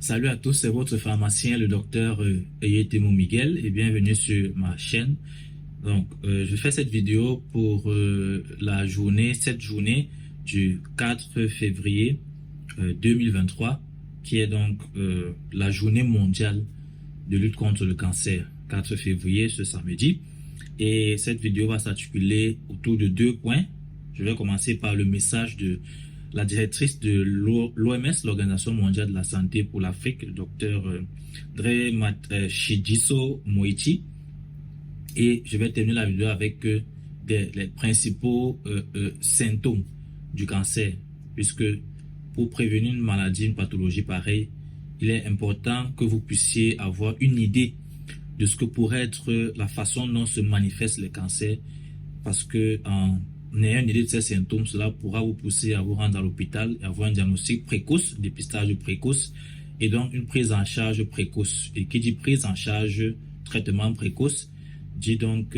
Salut à tous, c'est votre pharmacien, le docteur Eyetemo Miguel, et bienvenue sur ma chaîne. Je fais cette vidéo pour cette journée du 4 février 2023, qui est donc la journée mondiale de lutte contre le cancer. 4 février, ce samedi. Et cette vidéo va s'articuler autour de 2 points. Je vais commencer par le message de la directrice de l'OMS, l'Organisation mondiale de la santé pour l'Afrique, le docteur Dre Matshidiso Moeti. Et je vais terminer la vidéo avec les principaux symptômes du cancer, puisque pour prévenir une maladie, une pathologie pareille, il est important que vous puissiez avoir une idée de ce que pourrait être la façon dont se manifestent les cancers, parce que en ayant une idée de ces symptômes, cela pourra vous pousser à vous rendre à l'hôpital et avoir un diagnostic précoce, dépistage précoce, et donc une prise en charge précoce. Et qui dit prise en charge, traitement précoce, dit donc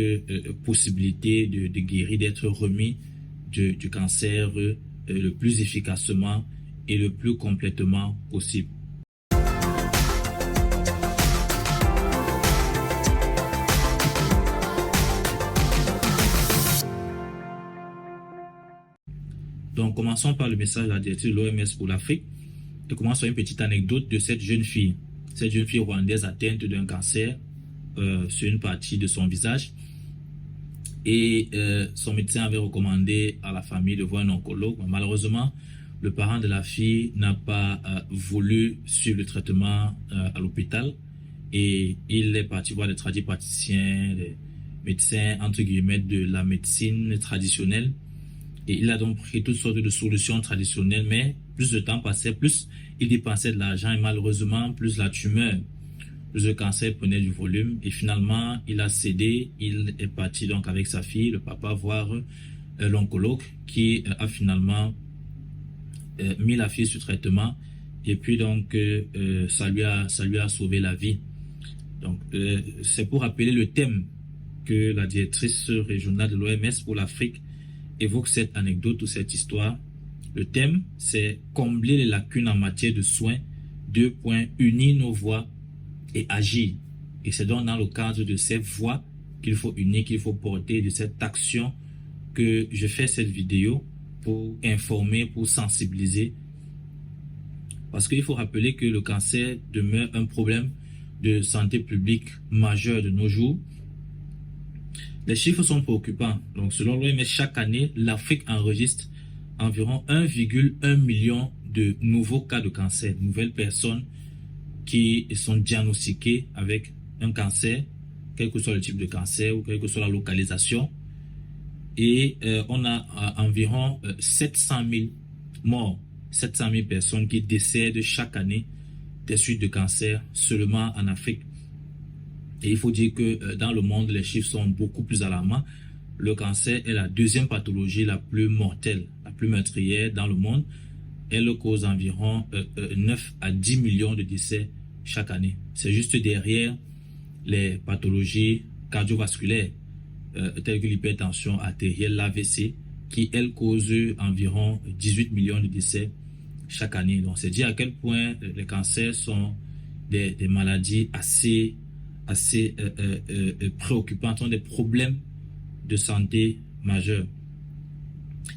possibilité de guérir, d'être remis du cancer le plus efficacement et le plus complètement possible. Donc, commençons par le message de la directrice de l'OMS pour l'Afrique. Et commençons par une petite anecdote de cette jeune fille. Cette jeune fille rwandaise atteinte d'un cancer sur une partie de son visage. Et son médecin avait recommandé à la famille de voir un oncologue. Malheureusement, le parent de la fille n'a pas voulu suivre le traitement à l'hôpital. Et il est parti voir les tradipraticiens, les médecins, entre guillemets, de la médecine traditionnelle. Et il a donc pris toutes sortes de solutions traditionnelles, mais plus le temps passait, plus il dépensait de l'argent et malheureusement, plus la tumeur, plus le cancer prenait du volume. Et finalement, il a cédé, il est parti donc avec sa fille, le papa, voir l'oncologue qui a finalement mis la fille sur traitement. Et puis donc, ça lui a sauvé la vie. Donc, c'est pour rappeler le thème que la directrice régionale de l'OMS pour l'Afrique évoque cette anecdote ou cette histoire. Le thème, c'est combler les lacunes en matière de soins, 2 points, unir nos voix et agir. Et c'est donc dans le cadre de ces voix qu'il faut unir, qu'il faut porter, de cette action que je fais cette vidéo pour informer, pour sensibiliser. Parce qu'il faut rappeler que le cancer demeure un problème de santé publique majeur de nos jours. Les chiffres sont préoccupants. Donc, selon l'OMS, chaque année, l'Afrique enregistre environ 1,1 million de nouveaux cas de cancer, nouvelles personnes qui sont diagnostiquées avec un cancer, quel que soit le type de cancer ou quelle que soit la localisation. Et on a environ 700 000 morts, 700 000 personnes qui décèdent chaque année des suites de cancer seulement en Afrique. Et il faut dire que dans le monde, les chiffres sont beaucoup plus alarmants. Le cancer est la deuxième pathologie la plus mortelle, la plus meurtrière dans le monde. Elle cause environ 9 à 10 millions de décès chaque année. C'est juste derrière les pathologies cardiovasculaires telles que l'hypertension artérielle, l'AVC, qui, elles, causent environ 18 millions de décès chaque année. Donc, c'est dire à quel point les cancers sont des maladies assez préoccupantes, sont des problèmes de santé majeurs.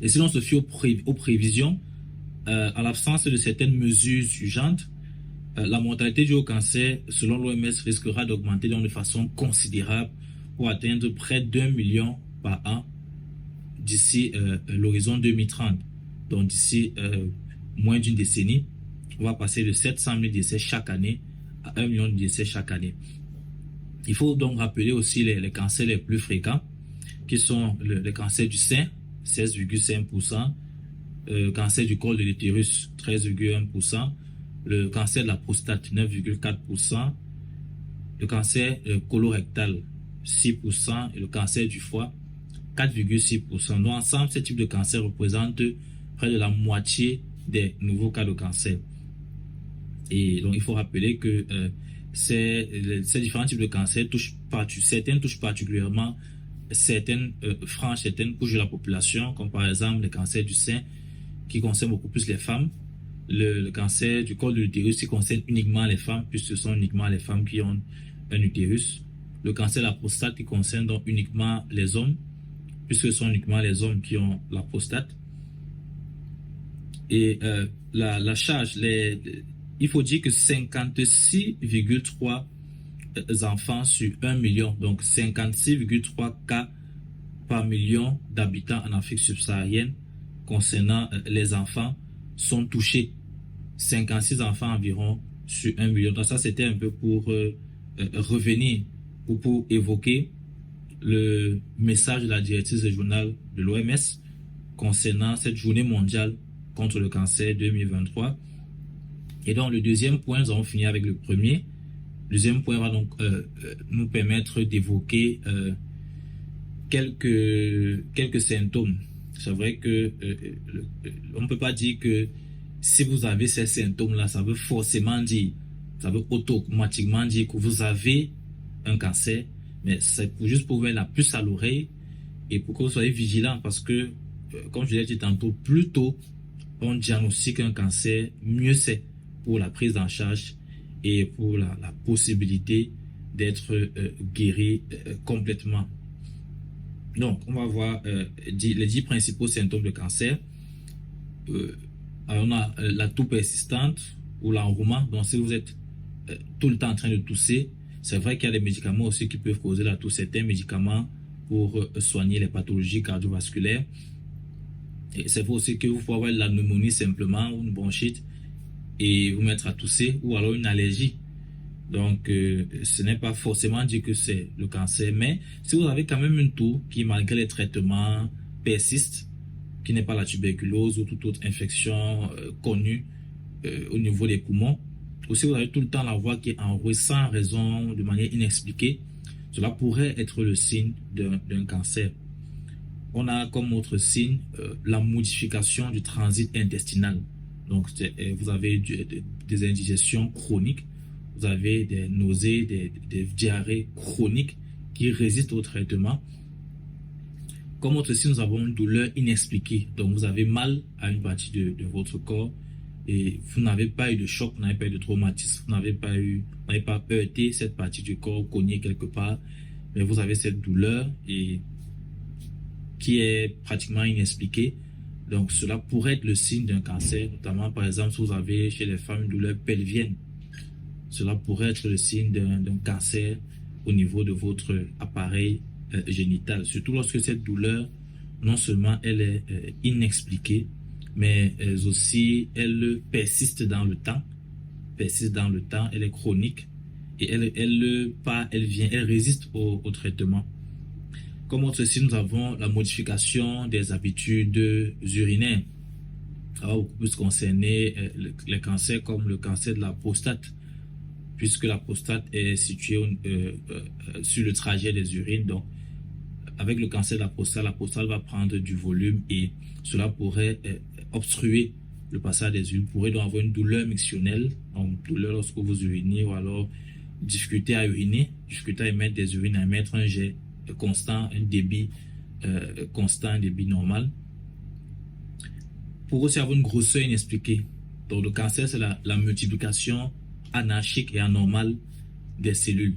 Et si l'on se fie aux prévisions, à l'absence de certaines mesures urgentes, la mortalité due au cancer, selon l'OMS, risquera d'augmenter de façon considérable pour atteindre près d'1 million par an d'ici l'horizon 2030. Donc d'ici moins d'une décennie, on va passer de 700 000 décès chaque année à 1 million de décès chaque année. Il faut donc rappeler aussi les cancers les plus fréquents, qui sont le cancer du sein, 16,5%, le cancer du col de l'utérus, 13,1%, le cancer de la prostate, 9,4%, le cancer colorectal, 6%, et le cancer du foie, 4,6%. Donc ensemble, ces types de cancers représentent près de la moitié des nouveaux cas de cancer. Et donc il faut rappeler que ces différents types de cancers certains touchent particulièrement certaines franges, certaines couches de la population, comme par exemple les cancers du sein qui concernent beaucoup plus les femmes, le cancer du col de l'utérus qui concerne uniquement les femmes, puisque ce sont uniquement les femmes qui ont un utérus. Le cancer de la prostate qui concerne donc uniquement les hommes, puisque ce sont uniquement les hommes qui ont la prostate. Et la charge, il faut dire que 56,3 enfants sur 1 million, donc 56,3 cas par million d'habitants en Afrique subsaharienne concernant les enfants sont touchés. 56 enfants environ sur 1 million. Donc ça, c'était un peu pour revenir ou pour évoquer le message de la directrice régionale de l'OMS concernant cette journée mondiale contre le cancer 2023. Et donc, le deuxième point, nous avons fini avec le premier. Le deuxième point va donc nous permettre d'évoquer quelques symptômes. C'est vrai que on ne peut pas dire que si vous avez ces symptômes-là, ça veut forcément dire, ça veut automatiquement dire que vous avez un cancer, mais c'est juste pour vous mettre la puce à l'oreille et pour que vous soyez vigilant parce que, comme je l'ai dit tantôt, plus tôt on diagnostique un cancer, mieux c'est pour la prise en charge et pour la possibilité d'être guéri complètement. Donc, on va voir les 10 principaux symptômes de cancer. Alors, on a la toux persistante ou l'enrouement. Donc, si vous êtes tout le temps en train de tousser, c'est vrai qu'il y a des médicaments aussi qui peuvent causer la toux. Certains médicaments pour soigner les pathologies cardiovasculaires. Et c'est vrai aussi que vous pouvez avoir la pneumonie simplement ou une bronchite et vous mettre à tousser ou alors une allergie. Donc, ce n'est pas forcément dit que c'est le cancer, mais si vous avez quand même une toux qui, malgré les traitements, persiste, qui n'est pas la tuberculose ou toute autre infection connue au niveau des poumons, ou si vous avez tout le temps la voix qui est enrouée sans raison, de manière inexpliquée, cela pourrait être le signe d'un cancer. On a comme autre signe la modification du transit intestinal. Donc, vous avez des indigestions chroniques, vous avez des nausées, des diarrhées chroniques qui résistent au traitement. Comme autre signe, nous avons une douleur inexpliquée. Donc, vous avez mal à une partie de votre corps et vous n'avez pas eu de choc, vous n'avez pas eu de traumatisme, vous n'avez pas heurté cette partie du corps, cogné quelque part, mais vous avez cette douleur et qui est pratiquement inexpliquée. Donc, cela pourrait être le signe d'un cancer, notamment, par exemple, si vous avez chez les femmes une douleur pelvienne. Cela pourrait être le signe d'un cancer au niveau de votre appareil génital. Surtout lorsque cette douleur, non seulement elle est inexpliquée, mais aussi elle persiste dans le temps. Elle est chronique et elle résiste au traitement. Comme autre signe, nous avons la modification des habitudes urinaires. Ça va beaucoup plus concerner les cancers comme le cancer de la prostate, puisque la prostate est située sur le trajet des urines. Donc, avec le cancer de la prostate va prendre du volume et cela pourrait obstruer le passage des urines. Vous pourrez donc avoir une douleur mictionnelle, donc douleur lorsque vous urinez ou alors difficulté à uriner, difficulté à émettre des urines, à émettre un jet constant, un débit constant, un débit normal. Pour aussi avoir une grosseur inexpliquée. Donc, le cancer, c'est la multiplication anarchique et anormale des cellules.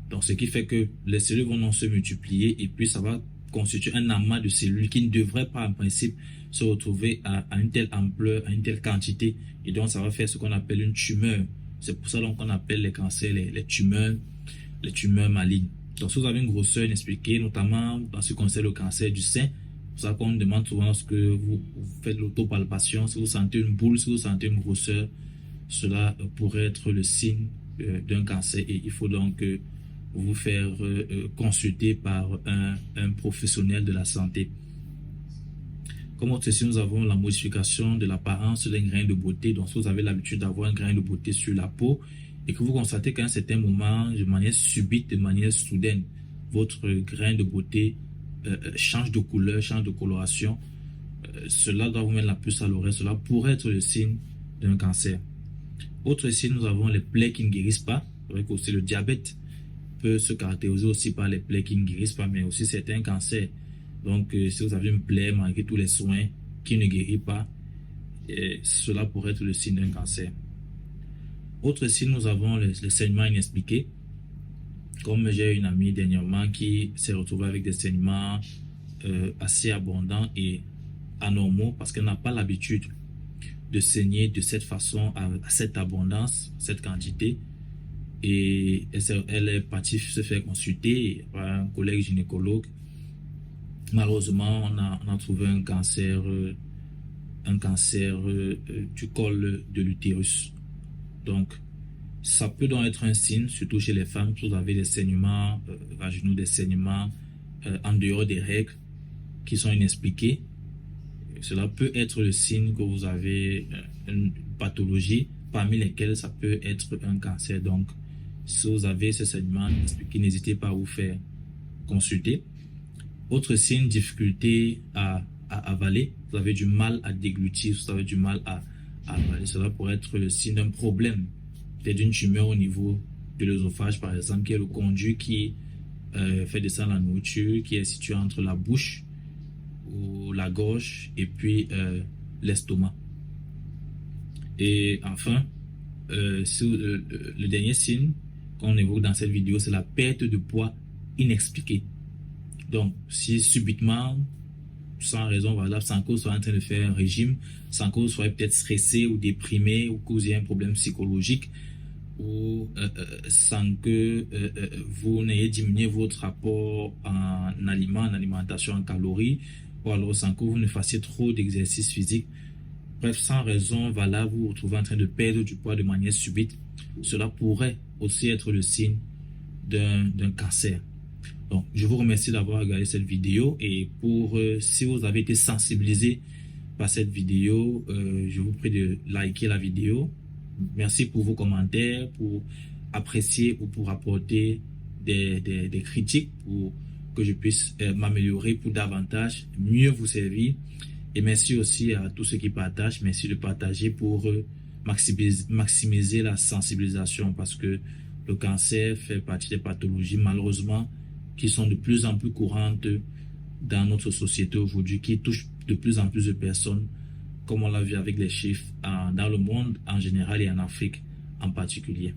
Donc, ce qui fait que les cellules vont non se multiplier et puis ça va constituer un amas de cellules qui ne devraient pas en principe se retrouver à une telle ampleur, à une telle quantité. Et donc, ça va faire ce qu'on appelle une tumeur. C'est pour ça qu'on appelle les cancers les tumeurs malignes. Donc, si vous avez une grosseur inexpliquée, notamment dans ce qui concerne le cancer du sein, c'est pour ça qu'on demande souvent lorsque vous faites l'autopalpation, si vous sentez une boule, si vous sentez une grosseur, cela pourrait être le signe d'un cancer et il faut donc vous faire consulter par un professionnel de la santé. Comme autre signe, nous avons la modification de l'apparence d'un grain de beauté. Donc, si vous avez l'habitude d'avoir un grain de beauté sur la peau et que vous constatez qu'à un certain moment, de manière subite, de manière soudaine, votre grain de beauté change de couleur, change de coloration, cela doit vous mettre la puce à l'oreille. Cela pourrait être le signe d'un cancer. Autre signe, nous avons les plaies qui ne guérissent pas. C'est vrai qu'aussi le diabète peut se caractériser aussi par les plaies qui ne guérissent pas, mais aussi certains cancers. Donc, si vous avez une plaie malgré tous les soins qui ne guérit pas, et cela pourrait être le signe d'un cancer. Autre signe, nous avons le saignement inexpliqué. Comme j'ai une amie dernièrement qui s'est retrouvée avec des saignements assez abondants et anormaux parce qu'elle n'a pas l'habitude de saigner de cette façon, à cette abondance, cette quantité. Et elle est partie se faire consulter par un collègue gynécologue. Malheureusement, on a trouvé un cancer du col de l'utérus. Donc, ça peut donc être un signe, surtout chez les femmes, si vous avez des saignements vaginaux, des saignements en dehors des règles qui sont inexpliqués. Cela peut être le signe que vous avez une pathologie, parmi lesquelles ça peut être un cancer. Donc, si vous avez ces saignements inexpliqués, n'hésitez pas à vous faire consulter. Autre signe, difficulté à avaler. Vous avez du mal à déglutir, vous avez du mal à avaler. Cela pourrait être le signe d'un problème, peut-être d'une tumeur au niveau de l'œsophage, par exemple, qui est le conduit qui fait descendre la nourriture, qui est situé entre la bouche ou la gorge et puis l'estomac. Et enfin, le dernier signe qu'on évoque dans cette vidéo, c'est la perte de poids inexpliquée. Donc, si subitement, sans raison valable, sans que vous soyez en train de faire un régime, sans que vous soyez peut-être stressé ou déprimé ou que vous ayez un problème psychologique, ou sans que vous n'ayez diminué votre rapport en aliments, en alimentation, en calories, ou alors sans que vous ne fassiez trop d'exercice physique. Bref, sans raison valable, vous vous retrouvez en train de perdre du poids de manière subite. Cela pourrait aussi être le signe d'un cancer. Donc, je vous remercie d'avoir regardé cette vidéo et si vous avez été sensibilisé par cette vidéo, je vous prie de liker la vidéo. Merci pour vos commentaires, pour apprécier ou pour apporter des critiques pour que je puisse m'améliorer pour davantage mieux vous servir. Et merci aussi à tous ceux qui partagent. Merci de partager pour maximiser la sensibilisation parce que le cancer fait partie des pathologies malheureusement qui sont de plus en plus courantes dans notre société aujourd'hui, qui touchent de plus en plus de personnes, comme on l'a vu avec les chiffres dans le monde en général et en Afrique en particulier.